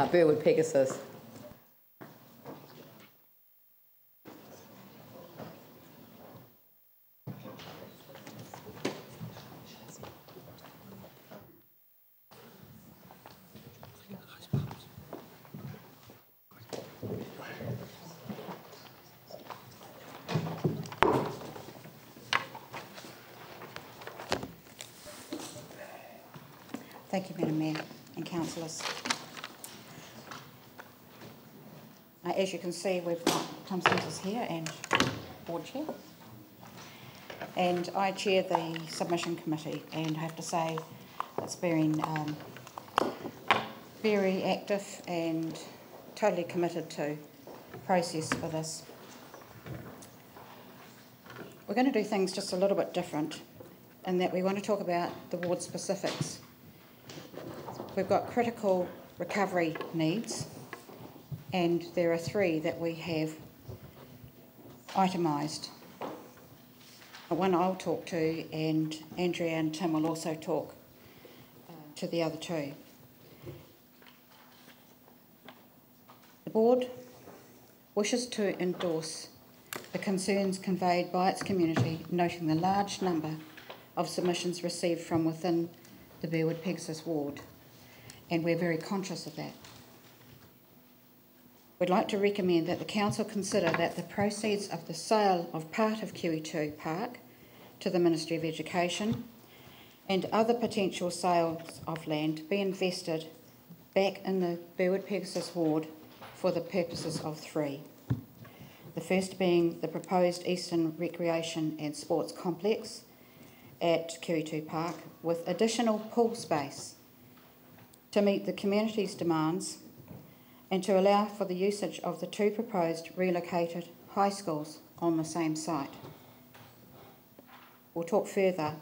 Burwood Pegasus. Thank you, Madam Mayor and councillors. As you can see, we've got Tom Spencer's here and board chair. And I chair the submission committee, and I have to say it's been very active and totally committed to process for this. We're going to do things just a little bit different in that we want to talk about the ward specifics. We've got critical recovery needs, and there are 3 that we have itemised. One I'll talk to, and Andrea and Tim will also talk to the other 2. The board wishes to endorse the concerns conveyed by its community, noting the large number of submissions received from within the Burwood Pegasus ward, and we're very conscious of that. We'd like to recommend that the council consider that the proceeds of the sale of part of QE2 Park to the Ministry of Education and other potential sales of land be invested back in the Burwood Pegasus ward for the purposes of 3. The first being the proposed Eastern Recreation and Sports Complex at QE2 Park with additional pool space to meet the community's demands and to allow for the usage of the 2 proposed relocated high schools on the same site. We'll talk further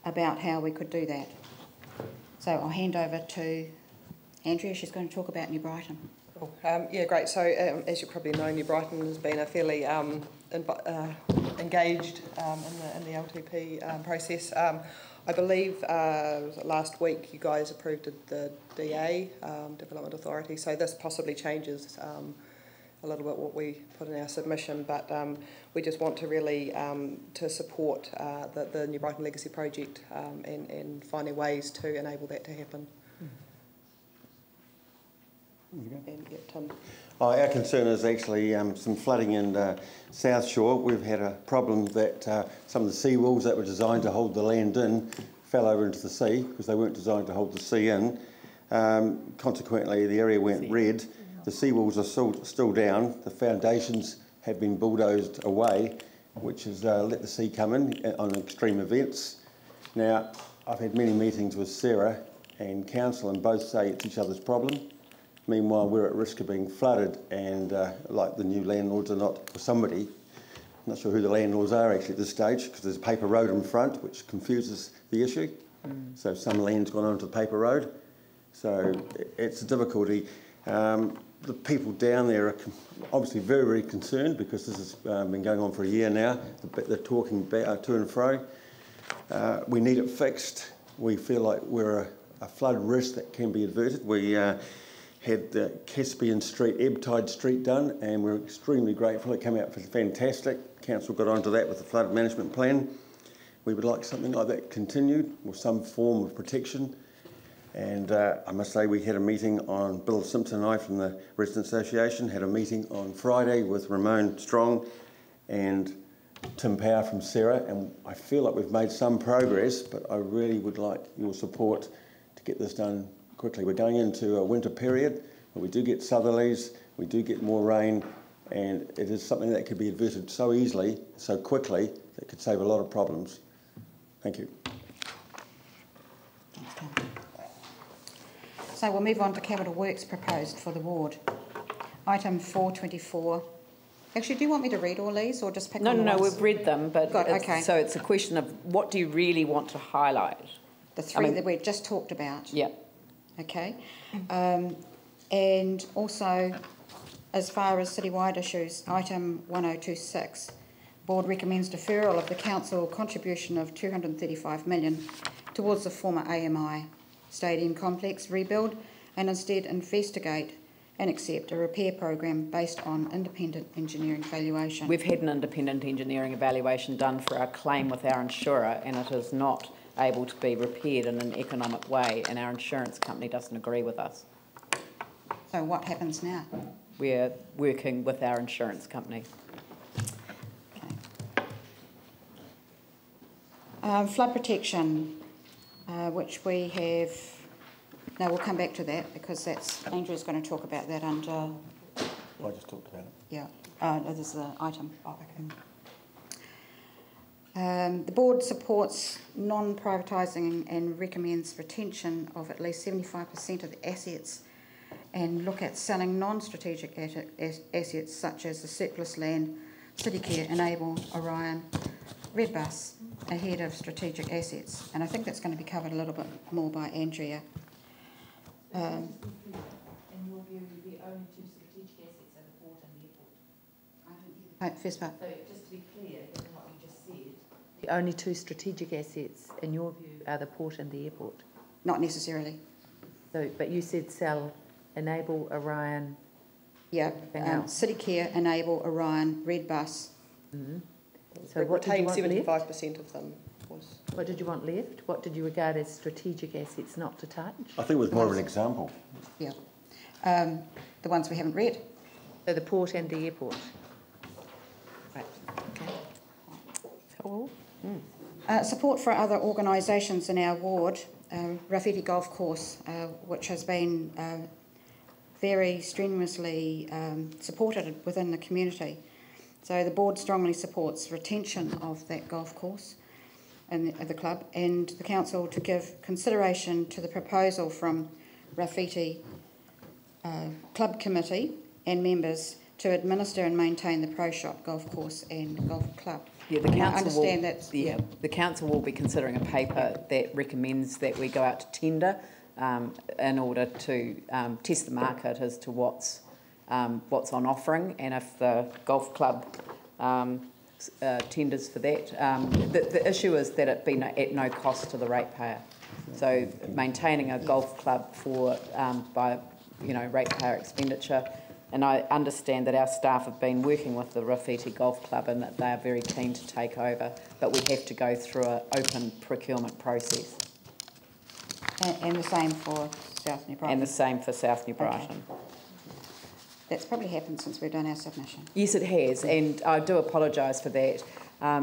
about how we could do that. So I'll hand over to Andrea. She's going to talk about New Brighton. Cool. Yeah, great. So as you probably know, New Brighton has been a fairly engaged in the LTP process. I believe last week you guys approved the DA, Development Authority, so this possibly changes a little bit what we put in our submission, but we just want to really to support the New Brighton Legacy Project and finding ways to enable that to happen. And, yeah, Tim. Our concern is actually some flooding in South Shore. We've had a problem that some of the seawalls that were designed to hold the land in fell over into the sea because they weren't designed to hold the sea in. Consequently, the area went red. The seawalls are still down. The foundations have been bulldozed away, which has let the sea come in on extreme events. Now, I've had many meetings with Sarah and council, and both say it's each other's problem. Meanwhile, we're at risk of being flooded, and like the new landlords are not, or somebody, I'm not sure who the landlords are actually at this stage, because there's a paper road in front, which confuses the issue. So some land's gone onto the paper road. So it's a difficulty. The people down there are obviously very, very concerned because this has been going on for a year now. They're talking to and fro. We need it fixed. We feel like we're a flood risk that can be averted. We had the Caspian Street, Ebb Tide Street done, and we're extremely grateful. It came out fantastic. Council got onto that with the flood management plan. We would like something like that continued with some form of protection. And I must say we had a meeting on, Bill Simpson and I from the Resident Association had a meeting on Friday with Ramon Strong and Tim Power from Sarah, and I feel like we've made some progress, but I really would like your support to get this done quickly. We're going into a winter period, but we do get southerlies, we do get more rain, and it is something that could be averted so easily, so quickly, that could save a lot of problems. Thank you. Thanks, Tom. So we'll move on to capital works proposed for the ward. Item 424. Actually, do you want me to read all these or just pick on the ones? No, we've read them, but okay. So it's a question of what do you really want to highlight? The three that we've just talked about. Yeah. Okay. And also, as far as citywide issues, item 1026, board recommends deferral of the council contribution of $235 million towards the former AMI Stadium complex rebuild and instead investigate and accept a repair program based on independent engineering valuation. We've had an independent engineering evaluation done for our claim with our insurer, and it is not able to be repaired in an economic way, and our insurance company doesn't agree with us. So what happens now? We're working with our insurance company. Flood protection, which we have. No, we'll come back to that because that's Andrew's going to talk about that under. I just talked about it. Yeah, this is the item. Oh, okay. The board supports non-privatising and recommends retention of at least 75% of the assets, and look at selling non-strategic assets such as the surplus land, City Care, Enable, Orion, Redbus, ahead of strategic assets. And I think that's going to be covered a little bit more by Andrea. In your view, the only two strategic assets are the port and the airport. First part. So just to be clear in what you just said, the only two strategic assets in your view are the port and the airport. Not necessarily. So, but you said sell, Enable, Orion. Yeah, else? City Care, Enable, Orion, Redbus. Mm-hmm. So what did you want 75% of them. What did you want left? What did you regard as strategic assets not to touch? I think it was more of an example. Yeah. The ones we haven't read. So the port and the airport. Right. Okay. Support for other organisations in our ward, Rafiti Golf Course, which has been very strenuously supported within the community. So the board strongly supports retention of that golf course and the club, and the council to give consideration to the proposal from Rafiti Club Committee and members to administer and maintain the Pro Shop golf course and golf club. Yeah, the council will be considering a paper that recommends that we go out to tender in order to test the market as to what's on offering, and if the golf club tenders for that. The issue is that it be at no cost to the ratepayer. So maintaining a golf club by ratepayer expenditure, and I understand that our staff have been working with the Rafiti Golf Club and that they are very keen to take over, but we have to go through an open procurement process. And the same for South New Brighton. And the same for South New Brighton. Okay. That's probably happened since we've done our submission. Yes, it has, and I do apologise for that. I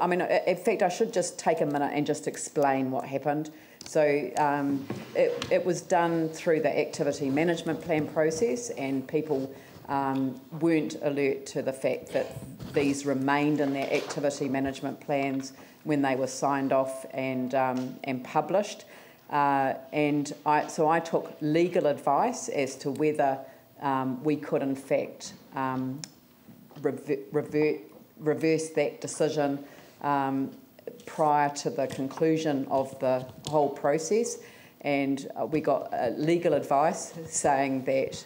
mean, in fact, I should just take a minute and just explain what happened. So it was done through the activity management plan process, and people weren't alert to the fact that these remained in their activity management plans when they were signed off and published. So I took legal advice as to whether we could in fact reverse that decision prior to the conclusion of the whole process, and we got legal advice saying that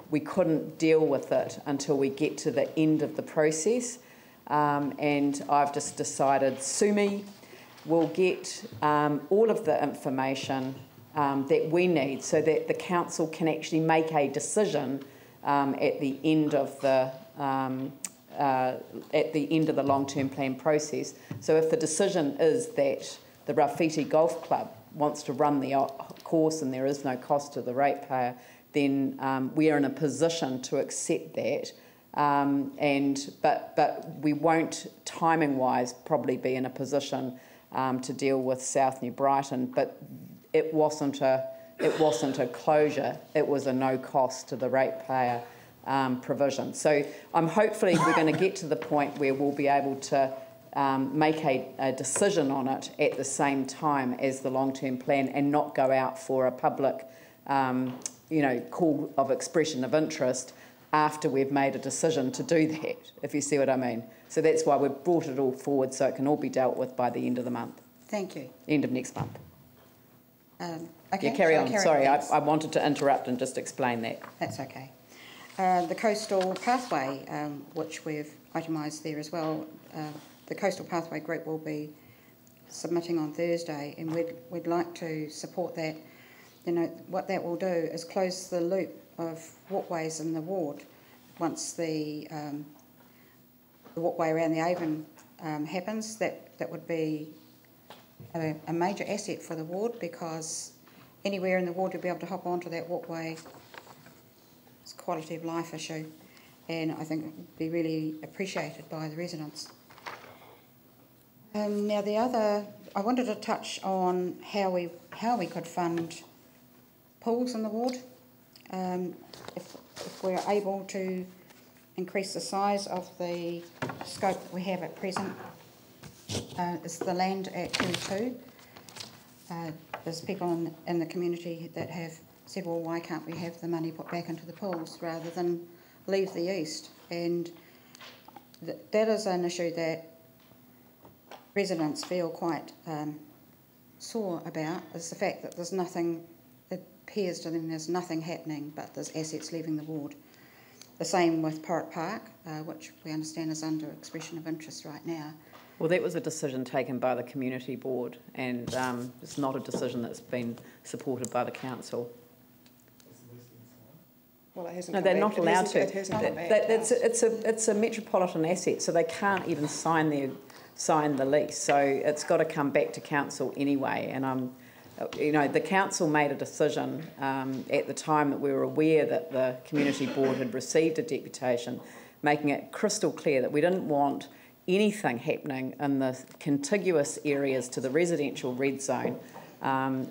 we couldn't deal with it until we get to the end of the process, and I've just decided sue me. We'll get all of the information that we need so that the council can actually make a decision at the end of the long-term plan process. So if the decision is that the Rafiti Golf Club wants to run the course and there is no cost to the ratepayer, then we are in a position to accept that. But we won't, timing-wise, probably be in a position to deal with South New Brighton. But it wasn't a closure; it was a no cost to the ratepayer provision. So hopefully we're going to get to the point where we'll be able to make a decision on it at the same time as the long-term plan, and not go out for a public, call of expression of interest after we've made a decision to do that, if you see what I mean. So that's why we've brought it all forward so it can all be dealt with by the end of the month. Thank you. End of next month. Okay. Yeah, carry on. Sorry, I wanted to interrupt and just explain that. That's okay. The coastal pathway, which we've itemised there as well, the coastal pathway group will be submitting on Thursday, and we'd like to support that you know, what that will do is close the loop of walkways in the ward once the walkway around the Avon happens. That would be a major asset for the ward, because anywhere in the ward you'll be able to hop onto that walkway. It's a quality of life issue, and I think it would be really appreciated by the residents. Now I wanted to touch on how we could fund pools in the ward. If we're able to increase the size of the scope that we have at present, is the land at Q2. There's people in the community that have said, well, why can't we have the money put back into the pools rather than leave the east? And that is an issue that residents feel quite sore about, is the fact that there's nothing, it appears to them there's nothing happening, but there's assets leaving the ward. The same with Porritt Park, which we understand is under expression of interest right now. Well, that was a decision taken by the community board, and it's not a decision that's been supported by the council. Well, it hasn't. No, they're not allowed to. It hasn't come back. It's a metropolitan asset, so they can't even sign the lease. So it's got to come back to council anyway. And you know, the council made a decision at the time that we were aware that the community board had received a deputation, making it crystal clear that we didn't want anything happening in the contiguous areas to the residential red zone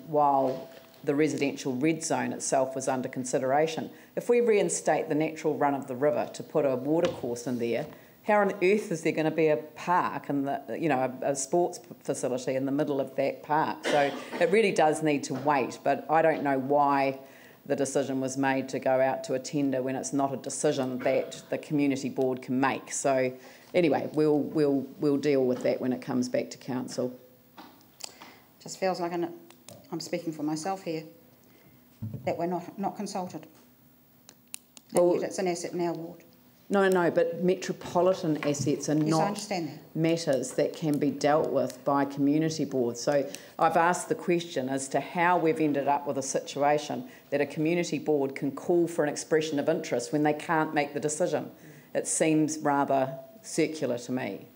while the residential red zone itself was under consideration. If we reinstate the natural run of the river to put a watercourse in there, how on earth is there going to be a park and a sports facility in the middle of that park? So it really does need to wait, but I don't know why the decision was made to go out to a tender when it's not a decision that the community board can make. So anyway, we'll deal with that when it comes back to council. Just feels like I'm speaking for myself here, that we're not consulted. Well, and yet it's an asset in our ward. No, but metropolitan assets are Yes, I not understand that. matters that can be dealt with by community boards. So I've asked the question as to how we've ended up with a situation that a community board can call for an expression of interest when they can't make the decision. It seems rather circular to me.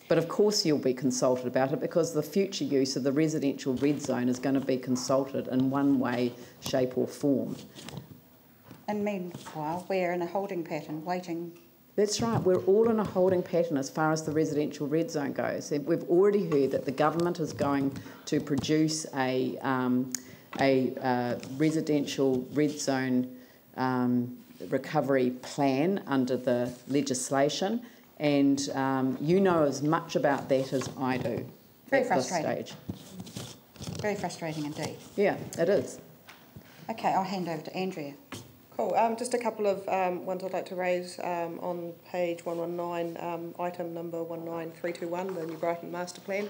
But of course you'll be consulted about it, because the future use of the residential red zone is going to be consulted in one way, shape or form. And meanwhile, we're in a holding pattern, waiting. That's right, we're all in a holding pattern as far as the residential red zone goes. We've already heard that the government is going to produce a residential red zone recovery plan under the legislation, and you know as much about that as I do. Very at frustrating. This stage. Very frustrating indeed. Yeah, it is. Okay, I'll hand over to Andrea. Cool. Just a couple of ones I'd like to raise on page 119, item number 19321, the New Brighton Master Plan.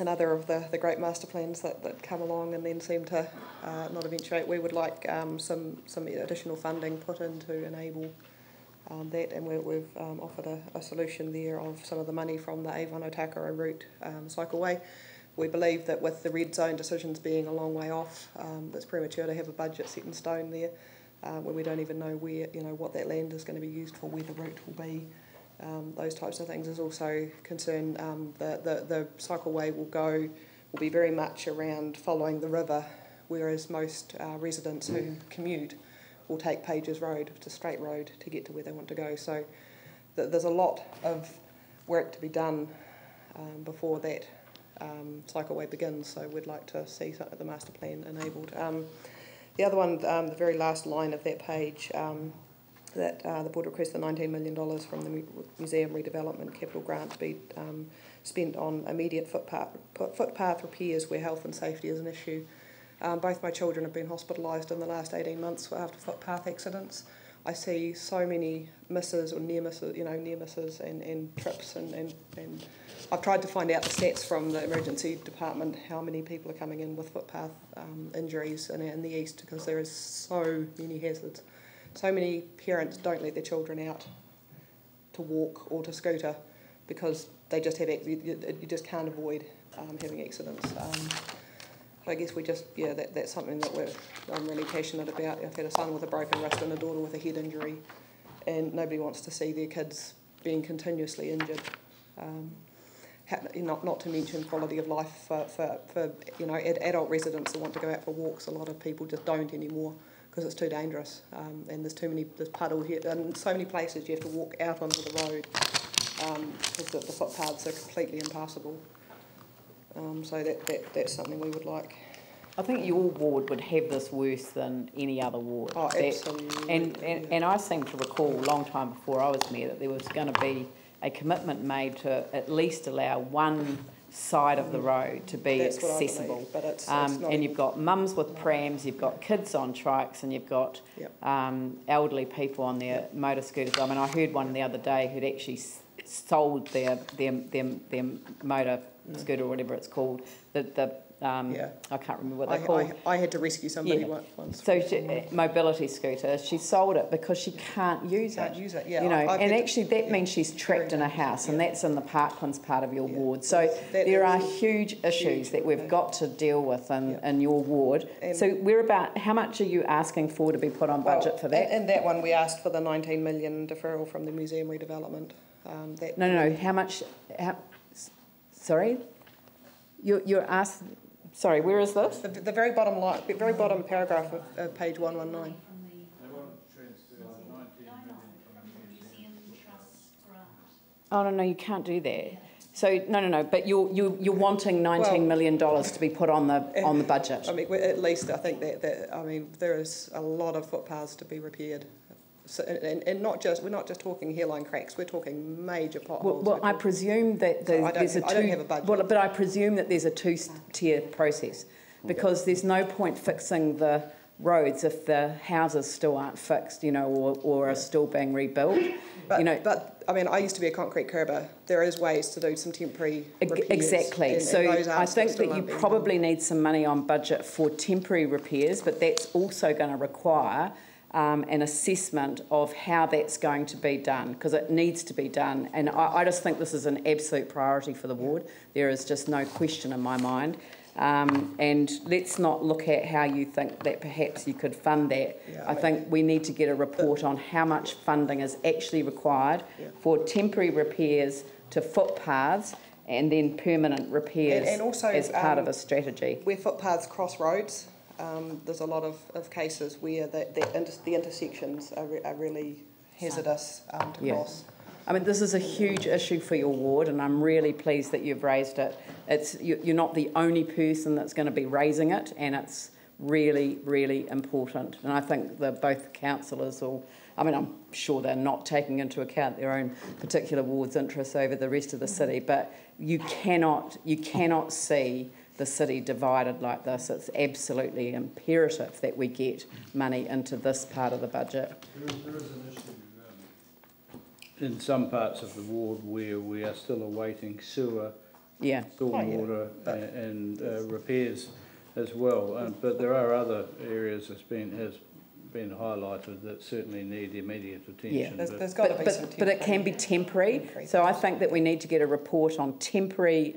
Another of the great master plans that come along and then seem to not eventuate. We would like some additional funding put in to enable that, and we've offered a solution there of some of the money from the Avon Otakara route cycleway. We believe that with the red zone decisions being a long way off, it's premature to have a budget set in stone there, when we don't even know where, what that land is going to be used for, where the route will be. Those types of things is also concern. The cycleway will be very much around following the river, whereas most residents who commute will take Pages Road, it's a straight road to get to where they want to go. So there's a lot of work to be done before that cycleway begins, so we'd like to see the master plan enabled. The other one, the very last line of that page, that the board requests the $19 million from the museum redevelopment capital grant to be spent on immediate footpath repairs where health and safety is an issue. Both my children have been hospitalised in the last 18 months after footpath accidents. I see so many misses or near misses and trips, and I've tried to find out the stats from the emergency department, how many people are coming in with footpath injuries in the east, because there is so many hazards. So many parents don't let their children out to walk or to scooter because they just have, you just can't avoid having accidents. I guess we just, yeah, that's something that I'm really passionate about. I've had a son with a broken wrist and a daughter with a head injury, and nobody wants to see their kids being continuously injured. Not to mention quality of life for adult residents that want to go out for walks. A lot of people just don't anymore because it's too dangerous, and there's puddle here, and so many places you have to walk out onto the road because the footpaths are completely impassable. So that's something we would like. I think your ward would have this worse than any other ward. Oh, absolutely. And I seem to recall a long time before I was mayor that there was going to be a commitment made to at least allow one side of the road to be accessible. But it's and you've got mums with prams, you've got kids on trikes, and you've got elderly people on their motor scooters. I mean, I heard one the other day who'd actually sold their motor scooter or whatever it's called. I can't remember what they're called. I had to rescue somebody once. So mobility scooter, she sold it because she can't use it. Yeah. You know, and actually that means she's trapped in a house, and that's in the Parklands part of your ward. So there are huge issues that we've got to deal with in your ward. So how much are you asking for to be put on budget for that? And that one we asked for the 19 million deferral from the museum redevelopment. No. How much? Sorry, you're asking. Sorry, where is this? The very bottom line, the very bottom paragraph of page 119. Oh no, you can't do that. So no. But you're wanting $19 million to be put on the budget. I mean, at least I think that I mean there is a lot of footpaths to be repaired. So, and not just, we're not just talking hairline cracks, we're talking major potholes. Well, I presume that there's I don't have a budget. Well, but I presume that there's a two-tier process, because there's no point fixing the roads if the houses still aren't fixed, or are still being rebuilt. But I mean, I used to be a concrete curber. There is ways to do some temporary repairs. Exactly. And I think that you probably need some money on budget for temporary repairs, but that's also going to require an assessment of how that's going to be done, because it needs to be done. And I just think this is an absolute priority for the ward. There is just no question in my mind. And let's not look at how you think that perhaps you could fund that. I think we need to get a report on how much funding is actually required for temporary repairs to footpaths and then permanent repairs and also, as part of a strategy. Where footpaths cross roads, there's a lot of cases where the intersections are really hazardous to cross. I mean, this is a huge issue for your ward, and I'm really pleased that you've raised it. You're not the only person that's going to be raising it, and it's really, really important. And I think that both councillors I'm sure they're not taking into account their own particular ward's interests over the rest of the city, but you cannot see the city divided like this. It's absolutely imperative that we get money into this part of the budget. There is an issue in some parts of the ward where we are still awaiting sewer, stormwater and repairs as well. But there are other areas has been highlighted that certainly need immediate attention. There's got to be some temporary. But it can be temporary. So I think that we need to get a report on temporary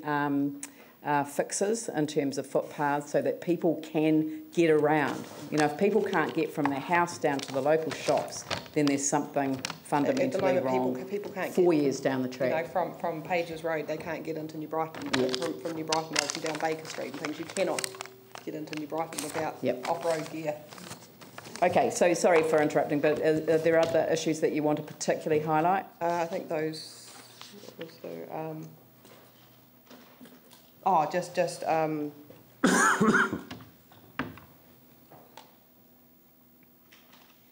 fixes in terms of footpaths so that people can get around. If people can't get from their house down to the local shops, then there's something fundamentally wrong. People can't 4 years down the track. From Pages Road, they can't get into New Brighton. From New Brighton, they can down Baker Street and things. You cannot get into New Brighton without off-road gear. Okay, so sorry for interrupting, but are there other issues that you want to particularly highlight? I think those. What was there?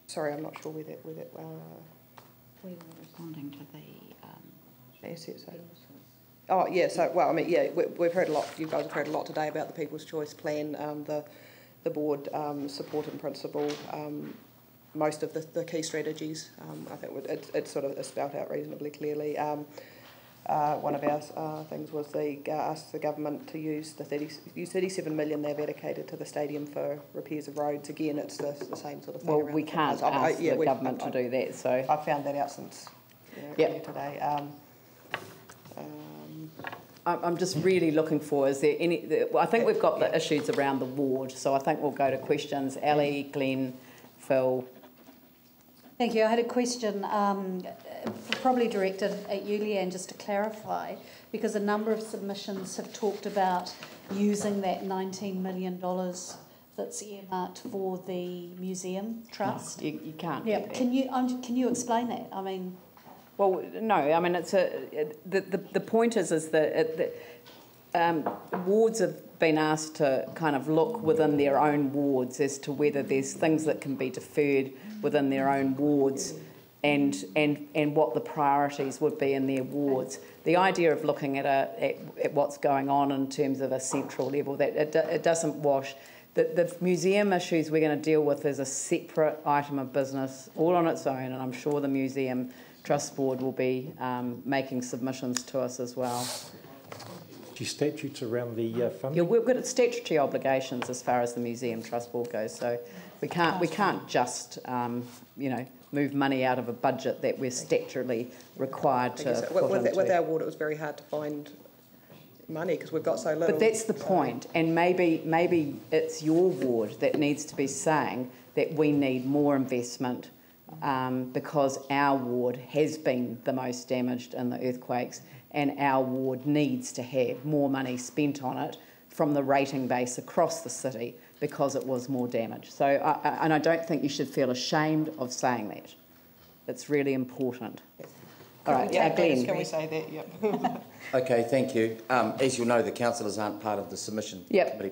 Sorry, I'm not sure where that. We were responding to the asset sales. Oh yeah, so we've heard a lot. You guys have heard a lot today about the People's Choice Plan. The board support in principle most of the key strategies. I think it's sort of spelled out reasonably clearly. One of our things was ask the government to use the 37 million they've allocated to the stadium for repairs of roads. Again, it's the same sort of thing. Well, we can't ask the government to do that. So I found that out since earlier today. I'm just really looking for, is there any, I think we've got the issues around the ward, so I think we'll go to questions. Ali, Glenn, Phil. Thank you. I had a question probably directed at you, Leanne, just to clarify, because a number of submissions have talked about using that $19 million that's earmarked for the museum trust. You can't. Yeah. Can you explain that? I mean. Well, no. I mean, it's the point is that wards have been asked to kind of look within their own wards as to whether there's things that can be deferred within their own wards, and what the priorities would be in their wards. The idea of looking at what's going on in terms of a central level, that it doesn't wash. The museum issues we're going to deal with is a separate item of business, all on its own, and I'm sure the Museum Trust Board will be making submissions to us as well. Statutes around the funding? Yeah, we've got statutory obligations as far as the Museum Trust Board goes, so we can't just move money out of a budget that we're statutorily required to put into. With our ward, it was very hard to find money because we've got so little. But that's the point, and maybe it's your ward that needs to be saying that we need more investment because our ward has been the most damaged in the earthquakes, and our ward needs to have more money spent on it from the rating base across the city because it was more damaged. So, and I don't think you should feel ashamed of saying that. It's really important. All right, Glenn. Can we say that? Yep. Okay, thank you. As you'll know, the councillors aren't part of the submission committee.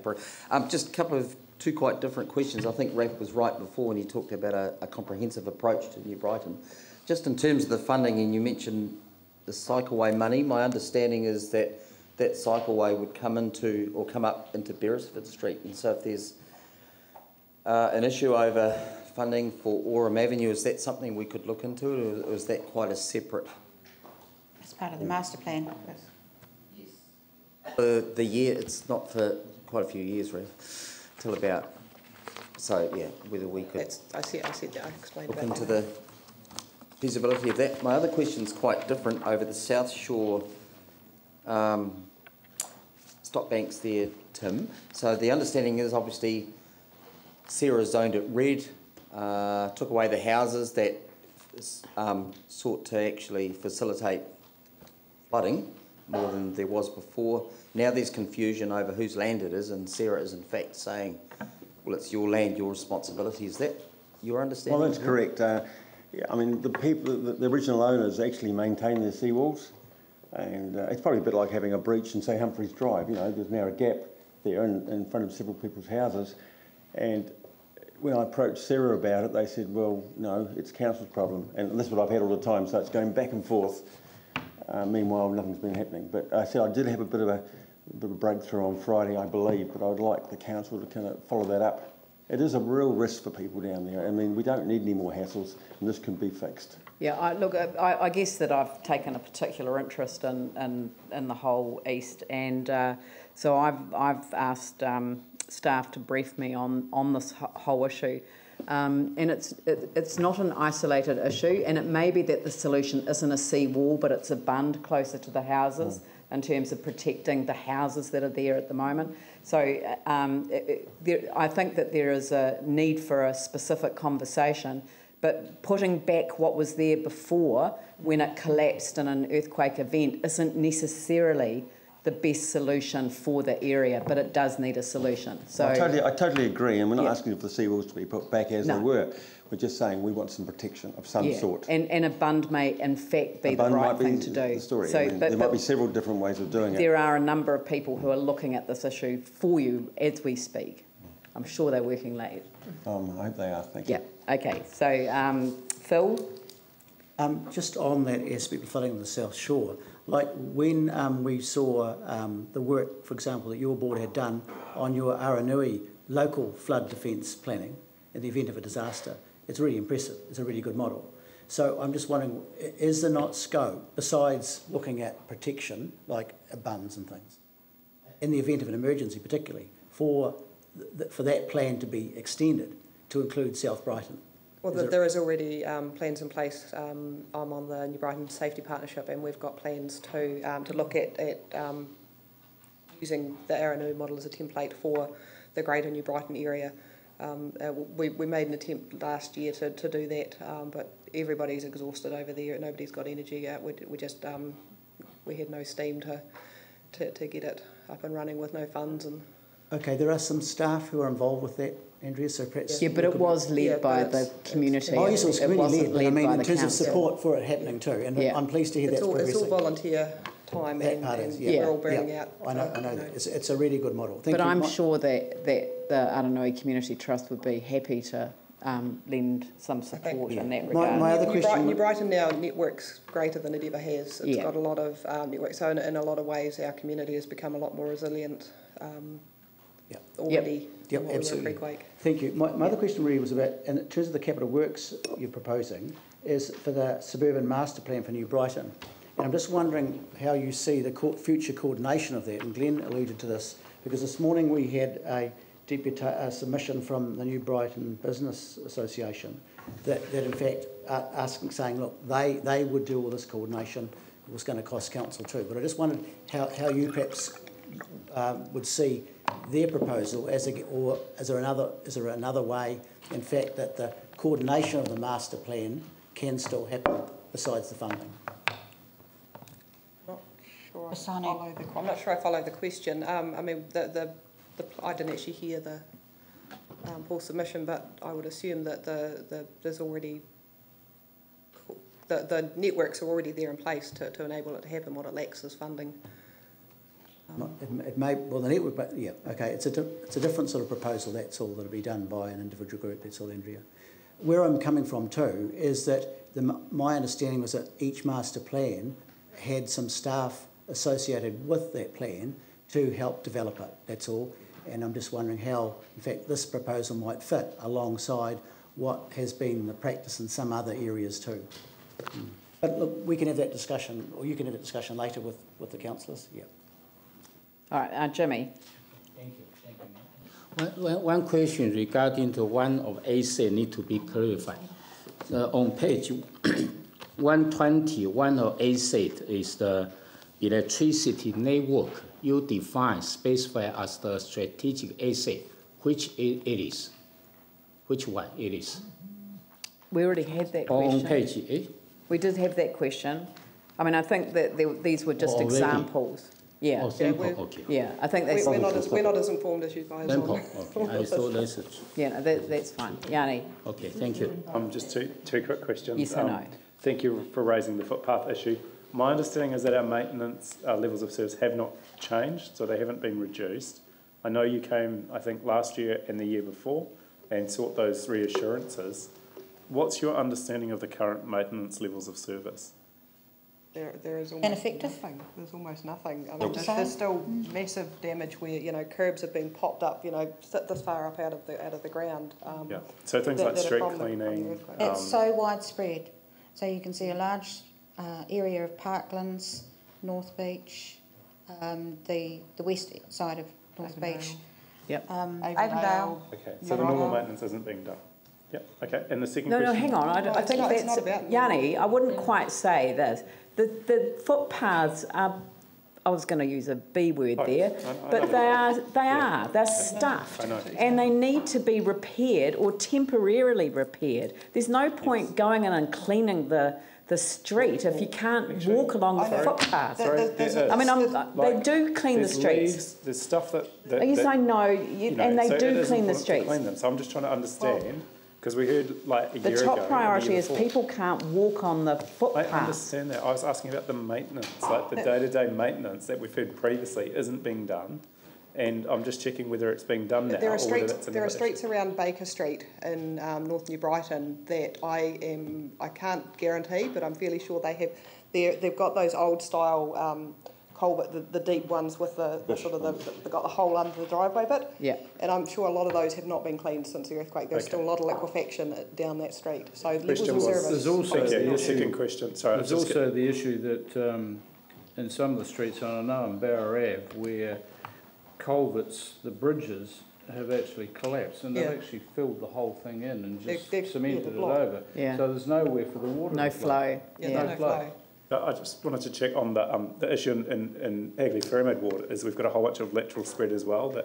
Just a couple of two quite different questions. I think Raph was right before when he talked about a comprehensive approach to New Brighton. Just in terms of the funding, and you mentioned the cycleway money, my understanding is that that cycleway would come up into Beresford Street, and so if there's an issue over funding for Oram Avenue, is that something we could look into, or is that quite a separate? As part of the master plan. Yes. The year, it's not for quite a few years, really, till about. So yeah, whether we could. I explained look that. into the feasibility of that. My other question's quite different over the South Shore stock banks there, Tim. So the understanding is obviously Sarah zoned it red, took away the houses that sought to actually facilitate flooding more than there was before. Now there's confusion over whose land it is, and Sarah is in fact saying, well, it's your land, your responsibility. Is that your understanding? Well, that's correct. I mean, the original owners actually maintain their seawalls, and it's probably a bit like having a breach in, say, Humphreys Drive. You know, there's now a gap there in front of several people's houses, and when I approached Sarah about it, they said, well, no, it's council's problem, and that's what I've had all the time, so it's going back and forth. Meanwhile, nothing's been happening. But I said I did have a bit of a breakthrough on Friday, I believe, but I would like the council to kind of follow that up. It is a real risk for people down there. I mean, we don't need any more hassles, and this can be fixed. Yeah, I guess that I've taken a particular interest in the whole east, and so I've asked staff to brief me on this whole issue. And it's not an isolated issue, and it may be that the solution isn't a sea-wall, but it's a bund closer to the houses in terms of protecting the houses that are there at the moment. So I think that there is a need for a specific conversation, but putting back what was there before when it collapsed in an earthquake event isn't necessarily the best solution for the area, but it does need a solution. So I totally agree, and we're not asking for the seawalls to be put back as they were. We're just saying we want some protection of some sort. And a bund may in fact be the right thing to do. The story. So, there might be several different ways of doing it. There are a number of people who are looking at this issue for you as we speak. I'm sure they're working late. I hope they are. Thank you. Yeah. Okay. So Phil. Just on that aspect of flooding on the South Shore, like when we saw the work, for example, that your board had done on your Aranui local flood defence planning in the event of a disaster, it's really impressive. It's a really good model. So I'm just wondering, is there not scope, besides looking at protection, like bunds and things, in the event of an emergency particularly, for that plan to be extended to include South Brighton? Well, there is already plans in place. I'm on the New Brighton Safety Partnership, and we've got plans to look at using the Aranui model as a template for the Greater New Brighton area. We made an attempt last year to do that, but everybody's exhausted over there. Nobody's got energy. We had no steam to get it up and running with no funds. And okay, there are some staff who are involved with that, Andrea, so perhaps... Yeah, but it was led by the community. Oh, yes, it was community-led, but I mean in terms of support for it happening too, and I'm pleased to hear that's progressing. It's all volunteer time, and we're all burning out. I know that. It's a really good model. Thank you. I'm sure that the Aranui Community Trust would be happy to lend some support in that regard. My other question... New Brighton now network's greater than it ever has. It's got a lot of networks, so in a lot of ways our community has become a lot more resilient already. Yep, absolutely. Pre-quake. Thank you. My other question really was about, in terms of the capital works you're proposing, is for the suburban master plan for New Brighton. And I'm just wondering how you see the future coordination of that. And Glenn alluded to this, because this morning we had a submission from the New Brighton Business Association that in fact saying, look, they would do all this coordination. It was going to cost council too. But I just wondered how you perhaps would see their proposal, or is there another way, in fact, that the coordination of the master plan can still happen besides the funding? I'm not sure I follow the question. I mean, I didn't actually hear the full submission, but I would assume that there's already the networks are already there in place to enable it to happen. What it lacks is funding. It may, well, the network, but yeah, okay, it's a different sort of proposal. That's all that'll be done by an individual group. That's all, Andrea. Where I'm coming from too is that my understanding was that each master plan had some staff associated with that plan to help develop it. That's all. And I'm just wondering how, in fact, this proposal might fit alongside what has been the practice in some other areas too. But look, we can have that discussion, or you can have that discussion later with the councillors. Yeah. All right, Jimmy. Thank you. One question regarding the one of AC need to be clarified. On page 120, one of AC is the electricity network. You define, specify as the strategic asset, which it is. Which one it is? We already had that question. On page 8? We did have that question. I mean, I think that these were just examples. Yeah. Oh, sample, okay. Yeah, I think that's... We're not as informed as you guys sample, okay. I saw this. Yeah, no, that's fine. Yanni. Okay, thank you. Just two quick questions. Yes and no. Thank you for raising the footpath issue. My understanding is that our maintenance levels of service have not changed, so they haven't been reduced. I know you came, I think, last year and the year before and sought those reassurances. What's your understanding of the current maintenance levels of service? There is almost nothing. There's almost nothing. I mean, there's still massive damage where curbs have been popped up, this far up out of the ground. Yeah. So things like street cleaning. It's so widespread. So you can see a large area of parklands, North Beach, the west side of North Beach. Yep. Avondale. Okay. So the normal maintenance isn't being done. Yep. Okay. And the second question. No, hang on. I think that's Yanni. I wouldn't quite say this. The footpaths are, I was going to use a B word there, but they're stuffed, and they need to be repaired or temporarily repaired. There's no point going in and cleaning the street if you can't walk along the footpath. I mean, they do clean the streets. There's stuff that yes, I know, and they do clean the streets. Clean them. So I'm just trying to understand. Because we heard like a year ago. The top priority is people can't walk on the footpath. I understand that. I was asking about the maintenance, like the day-to-day maintenance that we've heard previously isn't being done, and I'm just checking whether it's being done now. There are streets around Baker Street in North New Brighton that I can't guarantee, but I'm fairly sure they've got those old style culvert, the deep ones with they've got the hole under the driveway bit. Yeah. And I'm sure a lot of those have not been cleaned since the earthquake. There's still a lot of liquefaction down that street. So levels of service. There's also your second question. Sorry, there's also the issue that in some of the streets, I know in Barra Ave, where culverts, the bridges, have actually collapsed and they've actually filled the whole thing in and just cemented it over. Yeah. So there's nowhere for the water no to flow. No flow. I just wanted to check on the issue in Hagley-Ferrimid ward is we've got a whole bunch of lateral spread as well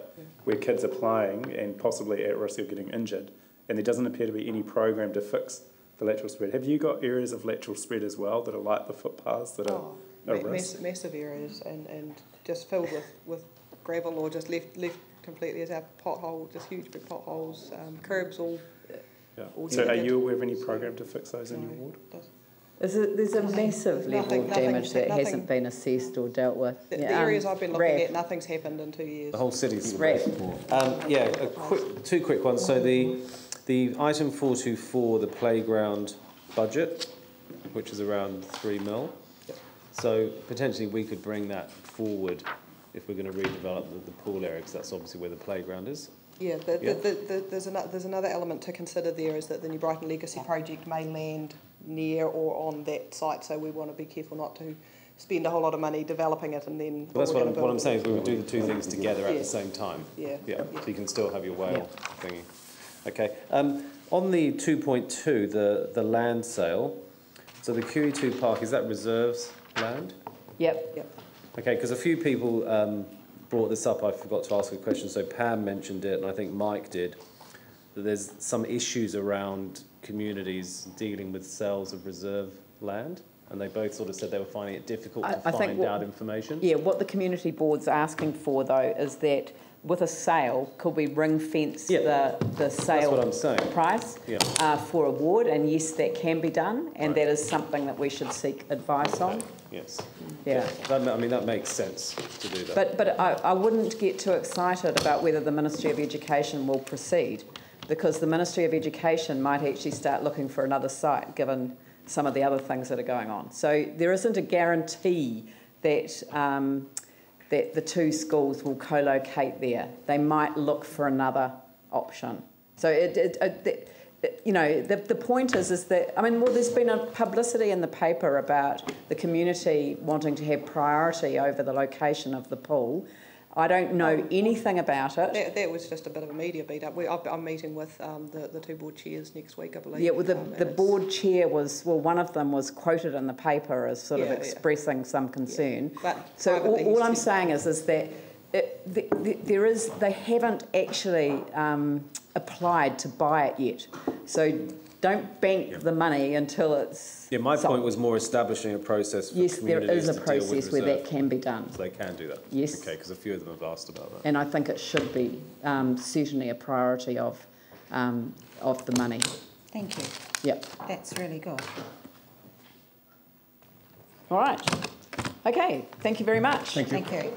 where kids are playing and possibly at risk of getting injured, and there doesn't appear to be any program to fix the lateral spread. Have you got areas of lateral spread as well that are like the footpaths that are at risk? Massive areas and just filled with gravel or just left completely as our pothole, just huge big potholes, curbs all. Yeah. So are you aware of any program to fix those in your ward? There's a massive level of damage that hasn't been assessed or dealt with. The areas I've been looking at, nothing's happened in 2 years. The whole city's Yeah, two quick ones. So the item 424, the playground budget, which is around 3 mil. Yep. So potentially we could bring that forward if we're going to redevelop the pool area, because that's obviously where the playground is. Yeah, there's another element to consider there is that the New Brighton Legacy project may land near or on that site, so we want to be careful not to spend a whole lot of money developing it and then... Well, that's what I'm saying is we would do the two things together at the same time. Yeah. So you can still have your whale thingy. Okay. On the 2.2, the land sale, so the QE2 park, is that reserves land? Yep. Okay, because a few people brought this up, I forgot to ask a question, so Pam mentioned it and I think Mike did, that there's some issues around communities dealing with sales of reserve land, and they both sort of said they were finding it difficult to find out information. Yeah, what the community board's asking for though is that with a sale, could we ring fence the sale price for a ward? And yes, that can be done, and that is something that we should seek advice on. Yes. Yeah. I mean, that makes sense to do that. But I wouldn't get too excited about whether the Ministry of Education will proceed, because the Ministry of Education might actually start looking for another site given some of the other things that are going on. So there isn't a guarantee that that the two schools will co-locate there. They might look for another option. So the point is that, I mean, well, there's been a publicity in the paper about the community wanting to have priority over the location of the pool. I don't know anything about it. That was just a bit of a media beat up. I'm meeting with the two board chairs next week, I believe. Yeah, well, the board chair was, well, one of them was quoted in the paper as sort of expressing some concern. But so all I'm saying is that they haven't actually applied to buy it yet. So don't bank the money until it's my point was more establishing a process for communities there is a to process deal with where reserve. that can be done. So they can do that? Yes. Okay, because a few of them have asked about that. And I think it should be certainly a priority of the money. Thank you. Yep. That's really good. All right. Okay, thank you very much. Thank you. Thank you.